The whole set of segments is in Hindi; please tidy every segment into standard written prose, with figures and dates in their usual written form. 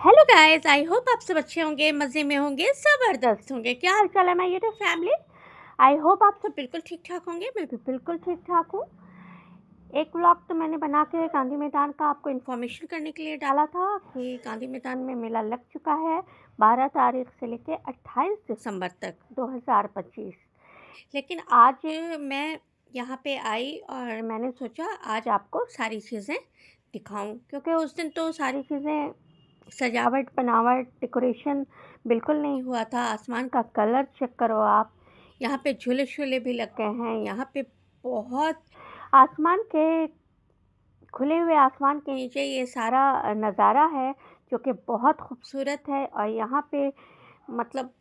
हेलो गाइस, आई होप आप सब अच्छे होंगे, मज़े में होंगे, ज़बरदस्त होंगे। क्या हाल चाल है my YouTube family. I hope आप सब बिल्कुल ठीक ठाक होंगे। मैं भी बिल्कुल ठीक ठाक हूँ। एक व्लॉग तो मैंने बना के गांधी मैदान का आपको इन्फॉर्मेशन करने के लिए डाला था कि गांधी मैदान में मेला लग चुका है 12 तारीख से लेकर 28 दिसंबर तक 2025। लेकिन आज मैं यहाँ पे आई और मैंने सोचा आज आपको सारी चीज़ें दिखाऊं, क्योंकि उस दिन तो सारी चीज़ें सजावट बनावट डेकोरेशन बिल्कुल नहीं हुआ था। आसमान का कलर चेक करो आप। यहाँ पे झूले शूले भी लग गए हैं। यहाँ पे बहुत आसमान के खुले हुए आसमान के नीचे ये सारा नज़ारा है जो कि बहुत खूबसूरत है। और यहाँ पे मतलब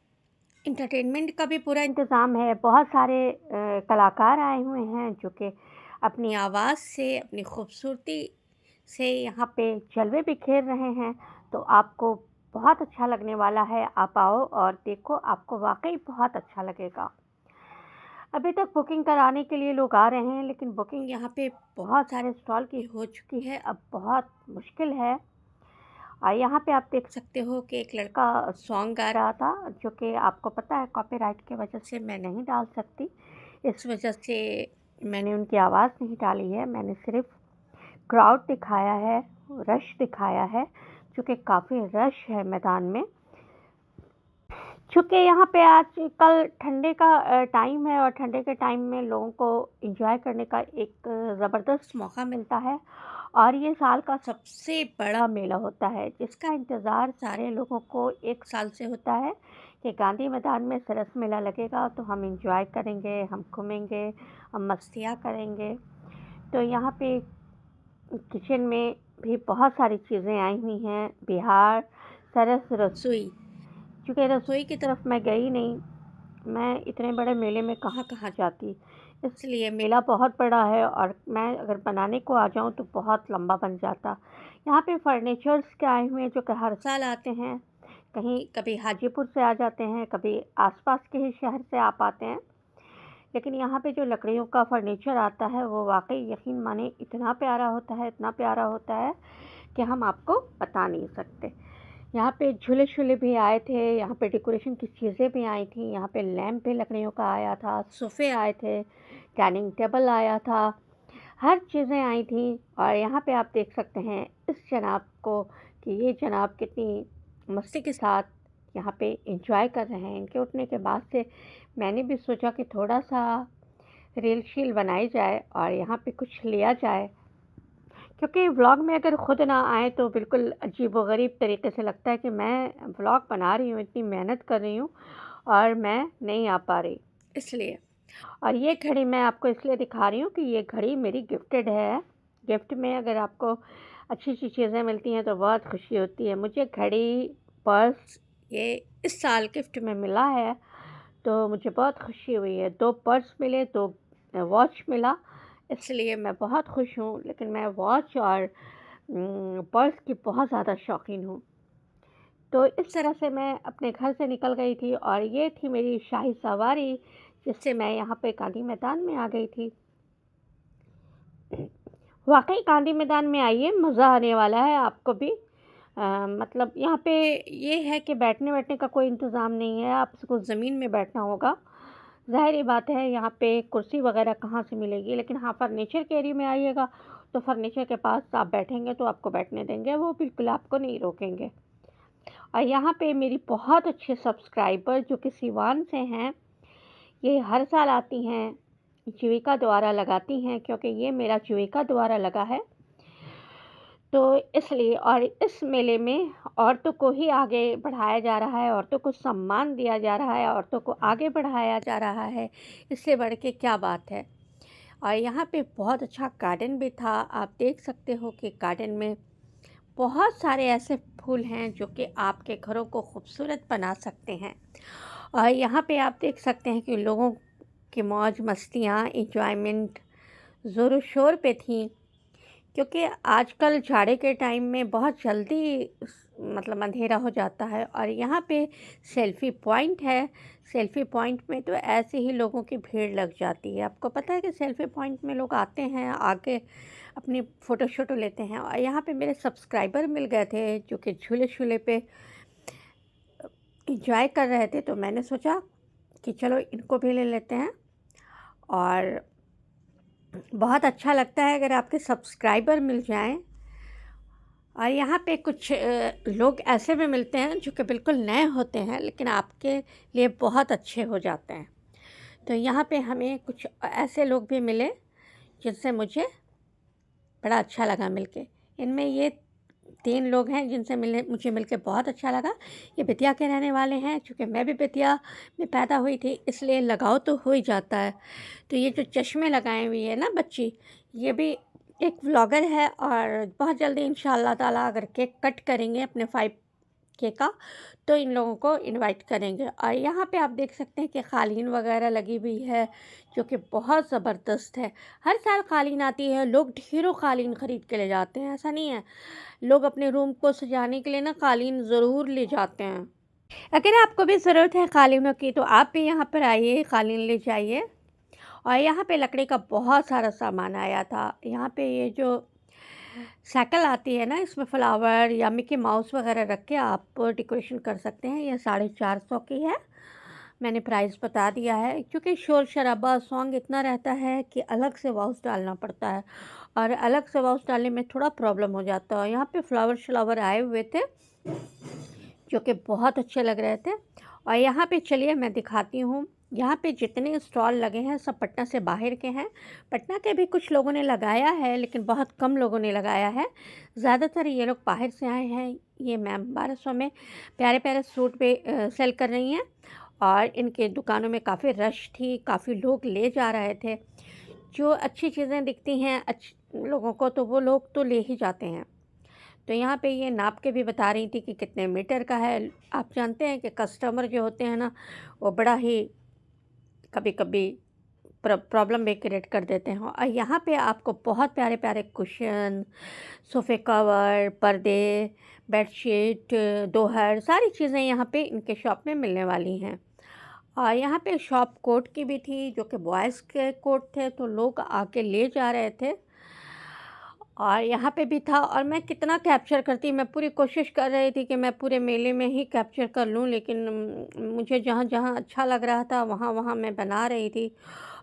इंटरटेनमेंट का भी पूरा इंतज़ाम है। बहुत सारे कलाकार आए हुए हैं जो कि अपनी आवाज़ से अपनी खूबसूरती से यहाँ पे जलवे बिखेर रहे हैं। तो आपको बहुत अच्छा लगने वाला है। आप आओ और देखो, आपको वाकई बहुत अच्छा लगेगा। अभी तक बुकिंग कराने के लिए लोग आ रहे हैं, लेकिन बुकिंग यहाँ पे बहुत सारे स्टॉल की हो चुकी है। अब बहुत मुश्किल है। और यहाँ पे आप देख सकते हो कि एक लड़का सॉन्ग गा रहा था, जो कि आपको पता है कॉपीराइट की वजह से मैं नहीं डाल सकती। इस वजह से मैंने उनकी आवाज़ नहीं डाली है। मैंने सिर्फ क्राउड दिखाया है, रश दिखाया है, जो कि काफ़ी रश है मैदान में। चूँकि यहाँ पे आज कल ठंडे का टाइम है और ठंडे के टाइम में लोगों को एंजॉय करने का एक ज़बरदस्त मौका मिलता है। और ये साल का सबसे बड़ा मेला होता है, जिसका इंतज़ार सारे लोगों को एक साल से होता है कि गांधी मैदान में सरस मेला लगेगा तो हम एंजॉय करेंगे, हम घूमेंगे, हम मस्तियाँ करेंगे। तो यहाँ पे किचन में भी बहुत सारी चीज़ें आई हुई हैं। बिहार सरस रसोई, क्योंकि रसोई की तरफ मैं गई नहीं, मैं इतने बड़े मेले में कहाँ जाती, इसलिए मेला बहुत बड़ा है और मैं अगर बनाने को आ जाऊँ तो बहुत लंबा बन जाता। यहाँ पे फर्नीचर्स के आए हुए हैं जो कि हर साल आते हैं। कहीं कभी हाजीपुर से आ जाते हैं, कभी आसपास के ही शहर से आ पाते हैं। लेकिन यहाँ पे जो लकड़ियों का फर्नीचर आता है वो वाकई यकीन माने इतना प्यारा होता है, इतना प्यारा होता है कि हम आपको बता नहीं सकते। यहाँ पे झूले शूले भी आए थे, यहाँ पे डेकोरेशन की चीज़ें भी आई थी। यहाँ पे लैंप भी लकड़ियों का आया था, सोफ़े आए थे, डाइनिंग टेबल आया था, हर चीज़ें आई थी। और यहाँ पे आप देख सकते हैं इस जनाब को कि ये जनाब कितनी मस्ती के साथ यहाँ पे एंजॉय कर रहे हैं। इनके उठने के बाद से मैंने भी सोचा कि थोड़ा सा रील शील बनाई जाए और यहाँ पे कुछ लिया जाए, क्योंकि व्लॉग में अगर खुद ना आए तो बिल्कुल अजीब व गरीब तरीके से लगता है कि मैं व्लॉग बना रही हूँ, इतनी मेहनत कर रही हूँ और मैं नहीं आ पा रही, इसलिए। और ये घड़ी मैं आपको इसलिए दिखा रही हूँ कि ये घड़ी मेरी गिफ्टेड है। गिफ्ट में अगर आपको अच्छी अच्छी चीज़ें मिलती हैं तो बहुत खुशी होती है। मुझे घड़ी, पर्स ये इस साल गिफ्ट में मिला है, तो मुझे बहुत खुशी हुई है। 2 पर्स मिले, 2 वॉच मिला, इसलिए मैं बहुत खुश हूँ। लेकिन मैं वॉच और पर्स की बहुत ज़्यादा शौकीन हूँ। तो इस तरह से मैं अपने घर से निकल गई थी और ये थी मेरी शाही सवारी, जिससे मैं यहाँ पे गांधी मैदान में आ गई थी। वाक़ई गांधी मैदान में आइए, मज़ा आने वाला है आपको भी। मतलब यहाँ पे ये है कि बैठने-वैठने का कोई इंतज़ाम नहीं है, आपको ज़मीन में बैठना होगा। ज़ाहिर-सी बात है यहाँ पे कुर्सी वग़ैरह कहाँ से मिलेगी, लेकिन हाँ, फर्नीचर के एरिया में आइएगा तो फर्नीचर के पास आप बैठेंगे तो आपको बैठने देंगे, वो बिल्कुल आपको नहीं रोकेंगे। और यहाँ पे मेरी बहुत अच्छे सब्सक्राइबर जो कि सिवान से हैं, ये हर साल आती हैं, जीविका द्वारा लगाती हैं, क्योंकि ये मेरा जीविका द्वारा लगा है। तो इसलिए और इस मेले में औरतों को ही आगे बढ़ाया जा रहा है, औरतों को सम्मान दिया जा रहा है, औरतों को आगे बढ़ाया जा रहा है, इससे बढ़ के क्या बात है। और यहाँ पे बहुत अच्छा गार्डन भी था। आप देख सकते हो कि गार्डन में बहुत सारे ऐसे फूल हैं जो कि आपके घरों को खूबसूरत बना सकते हैं। और यहाँ पे आप देख सकते हैं कि लोगों की मौज मस्तियाँ, एंजॉयमेंट ज़ोरों शोर पे थी, क्योंकि आजकल जाड़े के टाइम में बहुत जल्दी मतलब अंधेरा हो जाता है। और यहाँ पे सेल्फ़ी पॉइंट है। सेल्फ़ी पॉइंट में तो ऐसे ही लोगों की भीड़ लग जाती है। आपको पता है कि सेल्फ़ी पॉइंट में लोग आते हैं, आके अपनी फ़ोटो शोटो लेते हैं। और यहाँ पे मेरे सब्सक्राइबर मिल गए थे जो कि झूले-शूले पे एंजॉय कर रहे थे, तो मैंने सोचा कि चलो इनको भी ले लेते हैं। और बहुत अच्छा लगता है अगर आपके सब्सक्राइबर मिल जाएँ। और यहाँ पे कुछ लोग ऐसे भी मिलते हैं जो कि बिल्कुल नए होते हैं लेकिन आपके लिए बहुत अच्छे हो जाते हैं। तो यहाँ पे हमें कुछ ऐसे लोग भी मिले जिनसे मुझे बड़ा अच्छा लगा मिलके। इनमें ये 3 लोग हैं जिनसे मुझे मिलके बहुत अच्छा लगा। ये बेतिया के रहने वाले हैं, चूँकि मैं भी बेतिया में पैदा हुई थी इसलिए लगाव तो हो ही जाता है। तो ये जो चश्मे लगाए हुई है ना बच्ची, ये भी एक व्लॉगर है और बहुत जल्दी इंशाअल्लाह ताला अगर केक कट करेंगे अपने 5K का, तो इन लोगों को इनवाइट करेंगे। और यहाँ पे आप देख सकते हैं कि क़ालीन वगैरह लगी हुई है जो कि बहुत ज़बरदस्त है। हर साल क़ालीन आती है, लोग ढेरों क़ालीन ख़रीद के ले जाते हैं, ऐसा नहीं है। लोग अपने रूम को सजाने के लिए ना क़ालीन ज़रूर ले जाते हैं। अगर आपको भी ज़रूरत है क़ालीनों की तो आप भी यहाँ पर आइए, क़ालीन ले जाइए। और यहाँ पे लकड़ी का बहुत सारा सामान आया था। यहाँ पे ये जो साइकिल आती है ना, इसमें फ्लावर या मिकी माउस वगैरह रख के आप डेकोरेशन कर सकते हैं। ये 450 की है, मैंने प्राइस बता दिया है। क्योंकि शोर शराबा सॉन्ग इतना रहता है कि अलग से वाउस डालना पड़ता है और अलग से वाउस डालने में थोड़ा प्रॉब्लम हो जाता है। यहाँ पे फ्लावर शलावर आए हुए थे जो कि बहुत अच्छे लग रहे थे। और यहाँ पे चलिए मैं दिखाती हूँ। यहाँ पे जितने स्टॉल लगे हैं सब पटना से बाहर के हैं। पटना के भी कुछ लोगों ने लगाया है लेकिन बहुत कम लोगों ने लगाया है। ज़्यादातर ये लोग बाहर से आए हैं। ये मैम 1200 में प्यारे-प्यारे सूट पे सेल कर रही हैं और इनके दुकानों में काफ़ी रश थी, काफ़ी लोग ले जा रहे थे। जो अच्छी चीज़ें दिखती हैं लोगों को तो वो लोग तो ले ही जाते हैं। तो यहाँ पे ये नाप के भी बता रही थी कि कितने मीटर का है। आप जानते हैं कि कस्टमर जो होते हैं ना, वो बड़ा ही कभी-कभी प्रॉब्लम भी क्रिएट कर देते हैं। और यहाँ पे आपको बहुत प्यारे-प्यारे कुशन, सोफ़े कवर, पर्दे, बेडशीट, दोहर सारी चीज़ें यहाँ पे इनके शॉप में मिलने वाली हैं। और यहाँ पे शॉप कोट की भी थी जो कि बॉयज़ के कोट थे, तो लोग आके ले जा रहे थे। और यहाँ पे भी था और मैं कितना कैप्चर करती, मैं पूरी कोशिश कर रही थी कि मैं पूरे मेले में ही कैप्चर कर लूँ, लेकिन मुझे जहाँ-जहाँ अच्छा लग रहा था वहाँ-वहाँ मैं बना रही थी।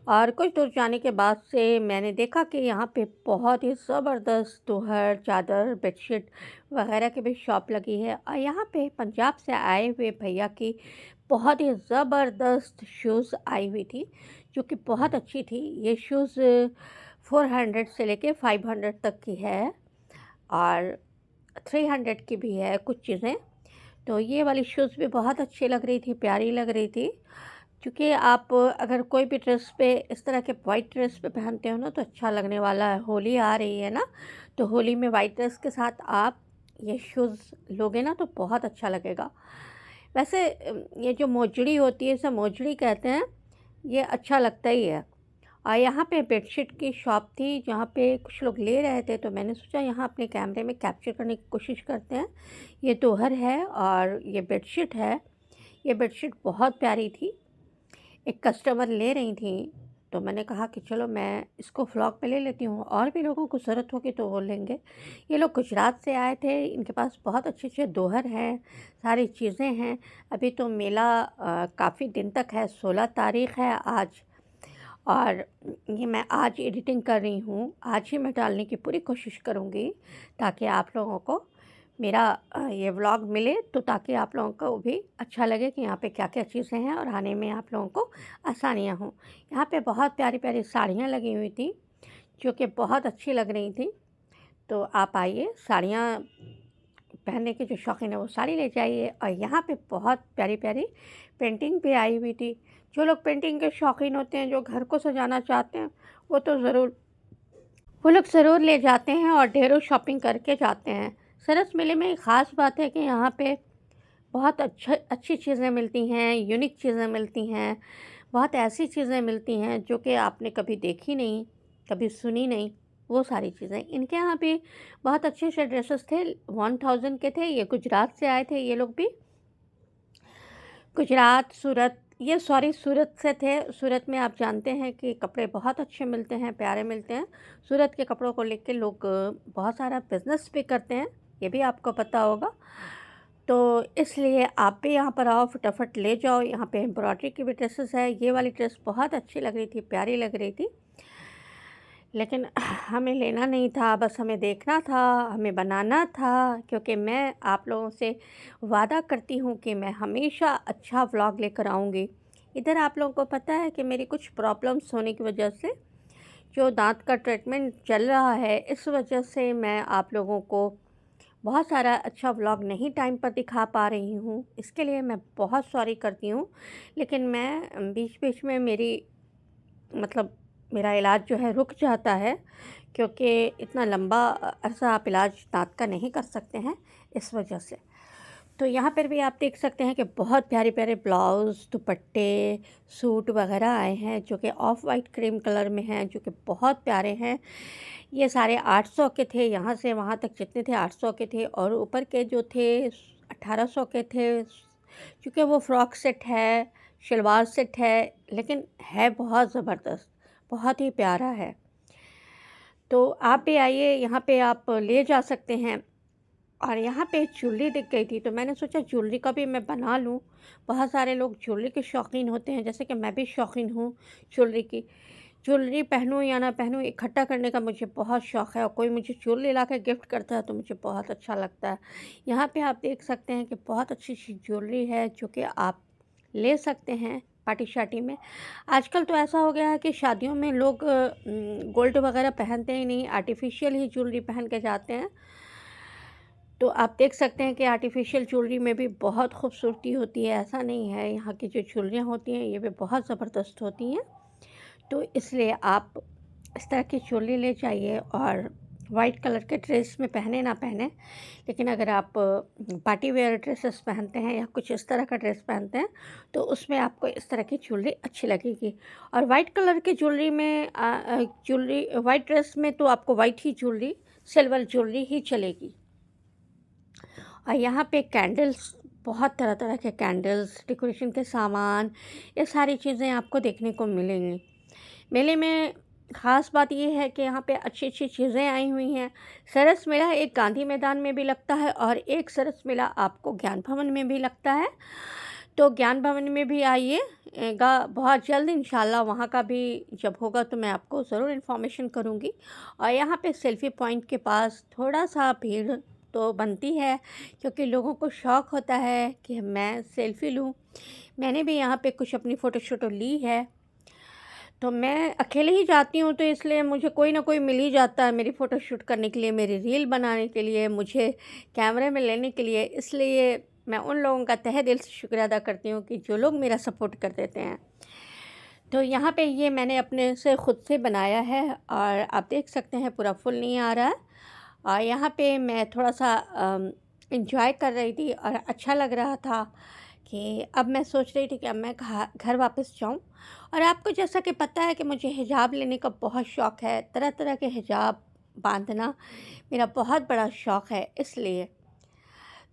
और कुछ दूर जाने के बाद से मैंने देखा कि यहाँ पे बहुत ही ज़बरदस्त तोहर, चादर, बेडशीट वगैरह की भी शॉप लगी है। और यहाँ पे पंजाब से आए हुए भैया की बहुत ही ज़बरदस्त शूज़ आई हुई थी, जो कि बहुत अच्छी थी। ये शूज़ 400 से लेके 500 तक की है और 300 की भी है कुछ चीज़ें। तो ये वाली शूज़ भी बहुत अच्छी लग रही थी, प्यारी लग रही थी। क्योंकि आप अगर कोई भी ड्रेस पे इस तरह के वाइट ड्रेस पे पहनते हो ना तो अच्छा लगने वाला है। होली आ रही है ना, तो होली में वाइट ड्रेस के साथ आप ये शूज़ लोगे ना तो बहुत अच्छा लगेगा। वैसे ये जो मोजड़ी होती है इसे मोजड़ी कहते हैं, ये अच्छा लगता ही है। और यहाँ पे बेडशीट की शॉप थी जहाँ पे कुछ लोग ले रहे थे, तो मैंने सोचा यहाँ अपने कैमरे में कैप्चर करने की कोशिश करते हैं। ये तोहर है और ये बेडशीट है। ये बेडशीट बहुत प्यारी थी। एक कस्टमर ले रही थी, तो मैंने कहा कि चलो मैं इसको व्लॉग में ले लेती हूँ, और भी लोगों को ज़रूरत होगी तो वो लेंगे। ये लोग गुजरात से आए थे, इनके पास बहुत अच्छे-अच्छे दोहर हैं, सारी चीज़ें हैं। अभी तो मेला काफ़ी दिन तक है, 16 तारीख़ है आज। और ये मैं आज एडिटिंग कर रही हूँ, आज ही मैं डालने की पूरी कोशिश करूँगी ताकि आप लोगों को मेरा ये व्लॉग मिले, तो ताकि आप लोगों को भी अच्छा लगे कि यहाँ पे क्या-क्या चीज़ें हैं और आने में आप लोगों को आसानियाँ हों। यहाँ पे बहुत प्यारी-प्यारी साड़ियाँ लगी हुई थी, जो कि बहुत अच्छी लग रही थी। तो आप आइए, साड़ियाँ पहनने के जो शौकीन है वो साड़ी ले जाइए। और यहाँ पे बहुत प्यारी-प्यारी पेंटिंग भी आई हुई थी। जो लोग पेंटिंग के शौकीन होते हैं, जो घर को सजाना चाहते हैं, वो लोग ज़रूर ले जाते हैं और ढेरों शॉपिंग करके जाते हैं। सरस मेले में एक ख़ास बात है कि यहाँ पे बहुत अच्छी चीज़ें मिलती हैं, यूनिक चीज़ें मिलती हैं, बहुत ऐसी चीज़ें मिलती हैं जो कि आपने कभी देखी नहीं, कभी सुनी नहीं, वो सारी चीज़ें। इनके यहाँ भी बहुत अच्छे-अच्छे ड्रेसेस थे, 1000 के थे। ये गुजरात से आए थे ये लोग भी। गुजरात, सूरत ये सॉरी सूरत से थे। सूरत में आप जानते हैं कि कपड़े बहुत अच्छे मिलते हैं, प्यारे मिलते हैं। सूरत के कपड़ों को लेके लोग बहुत सारा बिज़नेस भी करते हैं, ये भी आपको पता होगा। तो इसलिए आप भी यहाँ पर आओ, फटाफट ले जाओ। यहाँ पे एम्ब्रॉयडरी की भी ड्रेसेस है। ये वाली ड्रेस बहुत अच्छी लग रही थी, प्यारी लग रही थी। लेकिन हमें लेना नहीं था, बस हमें देखना था, हमें बनाना था, क्योंकि मैं आप लोगों से वादा करती हूँ कि मैं हमेशा अच्छा व्लॉग लेकर आऊँगी। इधर आप लोगों को पता है कि मेरी कुछ प्रॉब्लम्स होने की वजह से जो दाँत का ट्रीटमेंट चल रहा है, इस वजह से मैं आप लोगों को बहुत सारा अच्छा व्लॉग नहीं टाइम पर दिखा पा रही हूँ। इसके लिए मैं बहुत सॉरी करती हूँ। लेकिन मैं बीच-बीच में मेरी मतलब मेरा इलाज जो है रुक जाता है, क्योंकि इतना लंबा अरसा आप इलाज दाँत का नहीं कर सकते हैं, इस वजह से। तो यहाँ पर भी आप देख सकते हैं कि बहुत प्यारे-प्यारे ब्लाउज़, दुपट्टे, सूट वग़ैरह आए हैं, जो कि ऑफ वाइट क्रीम कलर में हैं, जो कि बहुत प्यारे हैं। ये सारे 800 के थे, यहाँ से वहाँ तक जितने थे 800 के थे, और ऊपर के जो थे 1800 के थे। चूँकि वो फ्रॉक सेट है, शलवार सेट है, लेकिन है बहुत ज़बरदस्त, बहुत ही प्यारा है। तो आप भी आइए, यहाँ पे आप ले जा सकते हैं। और यहाँ पे ज्वेलरी दिख गई थी, तो मैंने सोचा ज्वेलरी का भी मैं बना लूँ। बहुत सारे लोग ज्वेलरी के शौकीन होते हैं, जैसे कि मैं भी शौकीन हूँ ज्वेलरी की। ज्वेलरी पहनूँ या ना पहनूँ, इकट्ठा करने का मुझे बहुत शौक़ है, और कोई मुझे ज्वेलरी ला के गिफ्ट करता है तो मुझे बहुत अच्छा लगता है। यहाँ पे आप देख सकते हैं कि बहुत अच्छी-अच्छी ज्वेलरी है, जो कि आप ले सकते हैं पार्टी-शार्टी में। आजकल तो ऐसा हो गया है कि शादियों में लोग गोल्ड वगैरह पहनते ही नहीं, आर्टिफ़िशियल ही ज्वेलरी पहन के जाते हैं। तो आप देख सकते हैं कि आर्टिफ़िशियल ज्वेलरी में भी बहुत खूबसूरती होती है, ऐसा नहीं है। यहाँ की जो ज्वेलरियाँ होती हैं, ये भी बहुत ज़बरदस्त होती हैं। तो इसलिए आप इस तरह की ज्वेलरी ले जाइए, और वाइट कलर के ड्रेस में पहने ना पहने, लेकिन अगर आप पार्टी वेयर ड्रेसेस पहनते हैं या कुछ इस तरह का ड्रेस पहनते हैं, तो उसमें आपको इस तरह की ज्वेलरी अच्छी लगेगी। और वाइट कलर की ज्वेलरी में ज्वेलरी वाइट ड्रेस में तो आपको वाइट ही ज्वेलरी, सिल्वर ज्वेलरी ही चलेगी। और यहाँ पे कैंडल्स, बहुत तरह-तरह के कैंडल्स, डेकोरेशन के सामान, ये सारी चीज़ें आपको देखने को मिलेंगी। मेले में ख़ास बात ये है कि यहाँ पे अच्छी-अच्छी चीज़ें आई हुई हैं। सरस मेला एक गांधी मैदान में भी लगता है, और एक सरस मेला आपको ज्ञान भवन में भी लगता है। तो ज्ञान भवन में भी आइए गा बहुत जल्द इंशाल्लाह, वहाँ का भी जब होगा तो मैं आपको ज़रूर इन्फॉर्मेशन करूँगी। और यहाँ पे सेल्फ़ी पॉइंट के पास थोड़ा-सा भीड़ तो बनती है, क्योंकि लोगों को शौक़ होता है कि मैं सेल्फ़ी लूँ। मैंने भी यहाँ पे कुछ अपनी फ़ोटो-शोटो ली है। तो मैं अकेले ही जाती हूँ, तो इसलिए मुझे कोई ना कोई मिल ही जाता है मेरी फ़ोटो शूट करने के लिए, मेरी रील बनाने के लिए, मुझे कैमरे में लेने के लिए। इसलिए मैं उन लोगों का तहे दिल से शुक्रिया अदा करती हूँ कि जो लोग मेरा सपोर्ट कर देते हैं। तो यहाँ पे ये मैंने अपने से खुद से बनाया है, और आप देख सकते हैं पूरा फुल नहीं आ रहा है। और यहाँ पे मैं थोड़ा-सा एन्जॉय कर रही थी, और अच्छा लग रहा था कि अब मैं सोच रही थी कि अब मैं घर वापस जाऊँ। और आपको जैसा कि पता है कि मुझे हिजाब लेने का बहुत शौक़ है, तरह-तरह के हिजाब बांधना मेरा बहुत बड़ा शौक़ है। इसलिए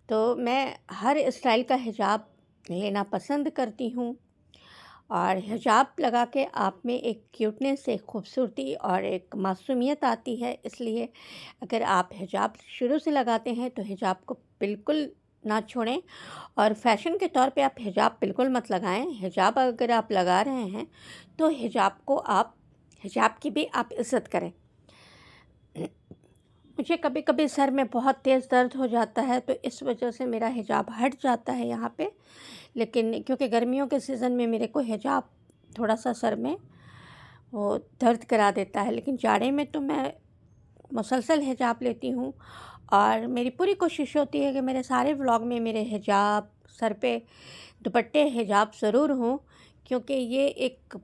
तो मैं हर स्टाइल का हिजाब लेना पसंद करती हूँ, और हिजाब लगा के आप में एक क्यूटनेस, एक खूबसूरती और एक मासूमियत आती है। इसलिए अगर आप हिजाब शुरू से लगाते हैं तो हिजाब को बिल्कुल ना छोड़ें, और फ़ैशन के तौर पे आप हिजाब बिल्कुल मत लगाएं। हिजाब अगर आप लगा रहे हैं तो हिजाब की भी आप इज़्ज़त करें। मुझे कभी-कभी सर में बहुत तेज़ दर्द हो जाता है, तो इस वजह से मेरा हिजाब हट जाता है यहाँ पे। लेकिन क्योंकि गर्मियों के सीज़न में मेरे को हिजाब थोड़ा-सा सर में वो दर्द करा देता है, लेकिन जाड़े में तो मैं मुसलसल हिजाब लेती हूँ। और मेरी पूरी कोशिश होती है कि मेरे सारे व्लॉग में मेरे हिजाब, सर पे दुपट्टे हिजाब ज़रूर हों, क्योंकि ये एक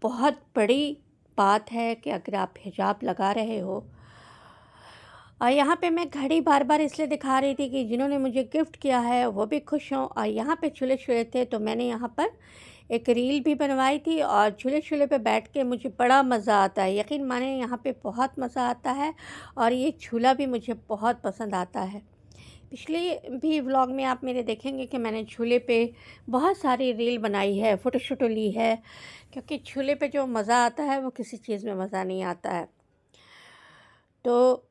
बहुत बड़ी बात है कि अगर आप हिजाब लगा रहे हो। और यहाँ पे मैं घड़ी बार-बार इसलिए दिखा रही थी कि जिन्होंने मुझे गिफ्ट किया है वो भी खुश हों। और यहाँ पे झूले-छूले थे, तो मैंने यहाँ पर एक रील भी बनवाई थी, और झूले-छूले पे बैठ के मुझे बड़ा मज़ा आता है। यकीन माने यहाँ पे बहुत मज़ा आता है, और ये झूला भी मुझे बहुत पसंद आता है। पिछले भी व्लॉग में आप मेरे देखेंगे कि मैंने झूले पे बहुत सारी रील बनाई है, फ़ोटो-शोटो ली है, क्योंकि झूले पे जो मज़ा आता है वो किसी चीज़ में मज़ा नहीं आता है। तो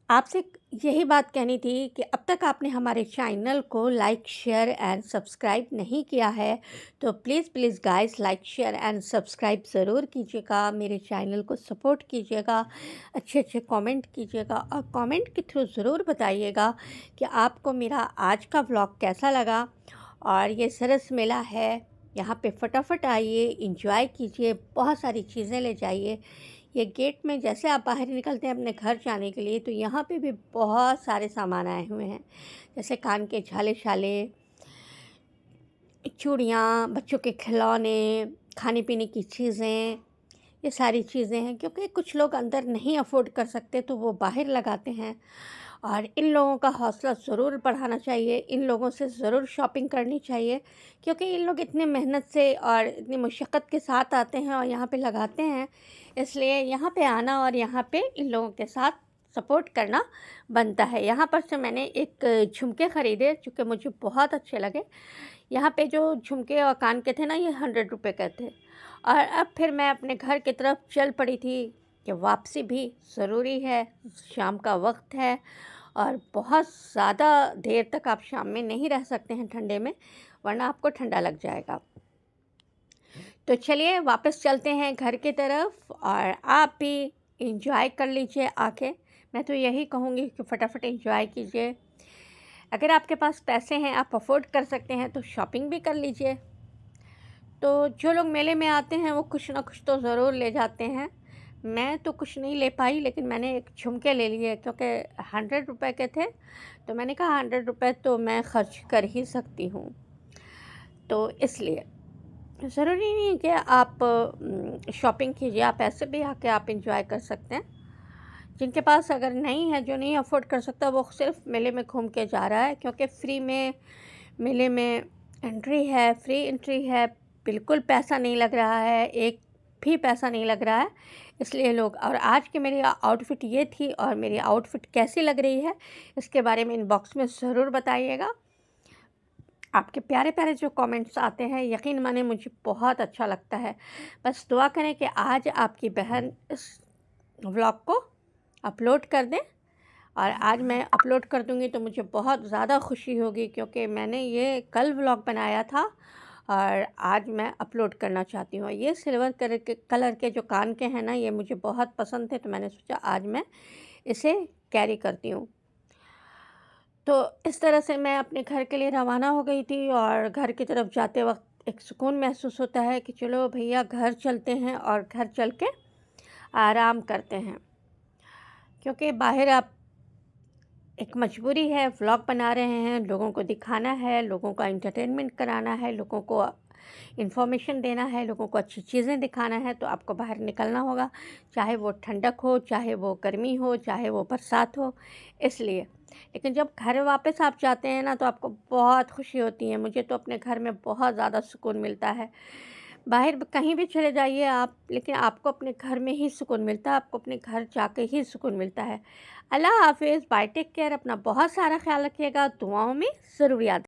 आपसे यही बात कहनी थी कि अब तक आपने हमारे चैनल को लाइक, शेयर एंड सब्सक्राइब नहीं किया है, तो please please guys like, share and subscribe ज़रूर कीजिएगा। मेरे चैनल को सपोर्ट कीजिएगा, अच्छे अच्छे कमेंट कीजिएगा और कमेंट के थ्रू ज़रूर बताइएगा कि आपको मेरा आज का व्लॉग कैसा लगा। और ये सरस मेला है, यहाँ पे फटाफट आइए, एंजॉय कीजिए, बहुत सारी चीज़ें ले जाइए। ये गेट में जैसे आप बाहर निकलते हैं अपने घर जाने के लिए, तो यहाँ पे भी बहुत सारे सामान आए हुए हैं, जैसे कान के छाले-छाले, चूड़ियाँ, बच्चों के खिलौने, खाने-पीने की चीज़ें, ये सारी चीज़ें हैं। क्योंकि कुछ लोग अंदर नहीं अफ़ोर्ड कर सकते तो वो बाहर लगाते हैं, और इन लोगों का हौसला ज़रूर बढ़ाना चाहिए, इन लोगों से ज़रूर शॉपिंग करनी चाहिए, क्योंकि इन लोग इतने मेहनत से और इतनी मुशक्क़त के साथ आते हैं और यहाँ पे लगाते हैं। इसलिए यहाँ पे आना और यहाँ पे इन लोगों के साथ सपोर्ट करना बनता है। यहाँ पर से मैंने एक झुमके ख़रीदे जो कि मुझे बहुत अच्छे लगे। यहाँ पे जो झुमके और कान के थे ना, ये 100 रुपए के थे। और अब फिर मैं अपने घर की तरफ चल पड़ी थी कि वापसी भी ज़रूरी है, शाम का वक्त है और बहुत ज़्यादा देर तक आप शाम में नहीं रह सकते हैं ठंडे में, वरना आपको ठंडा लग जाएगा। तो चलिए वापस चलते हैं घर की तरफ, और आप भी एंजॉय कर लीजिए आके। मैं तो यही कहूँगी कि फटाफट एंजॉय कीजिए। अगर आपके पास पैसे हैं, आप अफ़ोर्ड कर सकते हैं, तो शॉपिंग भी कर लीजिए। तो जो लोग मेले में आते हैं वो कुछ ना कुछ तो ज़रूर ले जाते हैं। मैं तो कुछ नहीं ले पाई, लेकिन मैंने एक झुमके ले लिए, क्योंकि 100 रुपए के थे, तो मैंने कहा 100 रुपए तो मैं खर्च कर ही सकती हूँ। तो इसलिए ज़रूरी नहीं है कि आप शॉपिंग कीजिए, आप ऐसे भी आके आप एंजॉय कर सकते हैं। जिनके पास अगर नहीं है, जो नहीं अफ़ोर्ड कर सकता, वो सिर्फ मेले में घूम के जा रहा है, क्योंकि फ्री में मेले में एंट्री है, फ्री एंट्री है, बिल्कुल पैसा नहीं लग रहा है, एक भी पैसा नहीं लग रहा है। इसलिए लोग, और आज की मेरी आउटफिट ये थी, और मेरी आउटफिट कैसी लग रही है इसके बारे में इनबॉक्स में ज़रूर बताइएगा। आपके प्यारे-प्यारे जो कमेंट्स आते हैं, यकीन माने मुझे बहुत अच्छा लगता है। बस दुआ करें कि आज आपकी बहन इस व्लॉग को अपलोड कर दें, और आज मैं अपलोड कर दूँगी तो मुझे बहुत ज़्यादा खुशी होगी, क्योंकि मैंने ये कल व्लॉग बनाया था और आज मैं अपलोड करना चाहती हूँ। ये सिल्वर कलर के जो कान के हैं ना, ये मुझे बहुत पसंद थे, तो मैंने सोचा आज मैं इसे कैरी करती हूँ। तो इस तरह से मैं अपने घर के लिए रवाना हो गई थी, और घर की तरफ जाते वक्त एक सुकून महसूस होता है कि चलो भैया घर चलते हैं और घर चल के आराम करते हैं। क्योंकि बाहर आप, एक मजबूरी है, व्लॉग बना रहे हैं, लोगों को दिखाना है, लोगों का एंटरटेनमेंट कराना है, लोगों को इन्फॉर्मेशन देना है, लोगों को अच्छी चीज़ें दिखाना है, तो आपको बाहर निकलना होगा, चाहे वो ठंडक हो, चाहे वो गर्मी हो, चाहे वो बरसात हो। इसलिए, लेकिन जब घर वापस आप जाते हैं ना, तो आपको बहुत खुशी होती है। मुझे तो अपने घर में बहुत ज़्यादा सुकून मिलता है। बाहर कहीं भी चले जाइए आप, लेकिन आपको अपने घर में ही सुकून मिलता है, आपको अपने घर जाके ही सुकून मिलता है। अल्लाह हाफ़िज़, बाय, टेक केयर, अपना बहुत सारा ख़्याल रखिएगा, दुआओं में ज़रूर याद